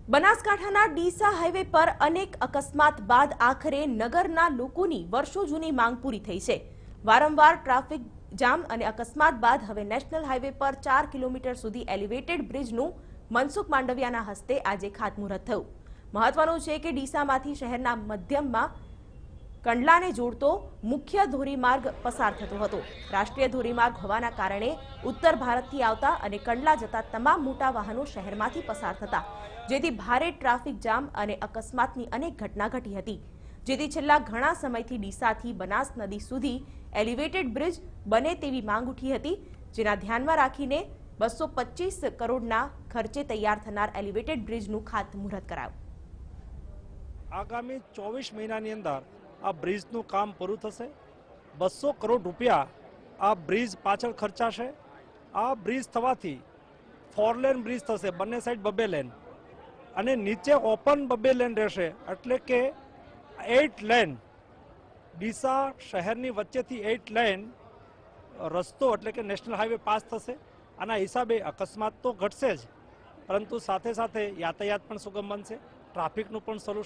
બનાસકાંઠાના ડીસા હાઈવે પર અનેક અકસ્માત બાદ આખરે નગરના લોકોની વર્ષો જૂની માંગ પૂરી થઈ છે। વારંવાર ટ્રાફિક જામ અને અકસ્માત બાદ હવે નેશનલ હાઈવે પર 4 કિલોમીટર સુધી એલિવેટેડ બ્રિજનું મનસુખ માંડવિયાના હસ્તે આજે ખાતમુહૂર્ત થયું। મહત્વનું છે કે ડીસામાંથી શહેરના મધ્યમાં કંડલાને જોડતો મુખ્ય ધોરીમાર્ગ પસાર થતો હતો। રાષ્ટ્રીય ધોરીમાર્ગ હોવાના કારણે ઉત્તર ભારતથી આવતા અને કંડલા જતા તમામ મોટા વાહનો શહેરમાંથી પસાર થતા જેથી ભારે ટ્રાફિક જામ અને અકસ્માતની અનેક ઘટના ઘટી હતી। જેથી છેલ્લા ઘણા સમયથી ડીસાથી બનાસ નદી સુધી એલિવેટેડ બ્રિજ બને તેવી માંગ ઉઠી હતી, જેના ધ્યાનમાં રાખીને 225 કરોડના ખર્ચે તૈયાર થનાર એલિવેટેડ બ્રિજનું ખાતમુહૂર્ત કરાયું। આગામી 24 મહિનાની અંદર આ બ્રિજનું કામ પૂરું થશે। 200 કરોડ રૂપિયા આ બ્રિજ પાછળ ખર્ચાશે। આ બ્રિજ થવાથી 4 લેન બ્રિજ થશે, બંને સાઈડ 2 લેન અને નીચે ઓપન 2 લેન રહેશે, એટલે કે 8 લેન ડીસા શહેરની વચ્ચેથી 8 લેન રસ્તો એટલે કે નેશનલ હાઈવે પાસ થશે। આના હિસાબે અકસ્માત તો ઘટશે જ, પરંતુ સાથે સાથે યાતાયાત પણ સુગમ બનશે, ટ્રાફિકનું પણ સોલ્યુશન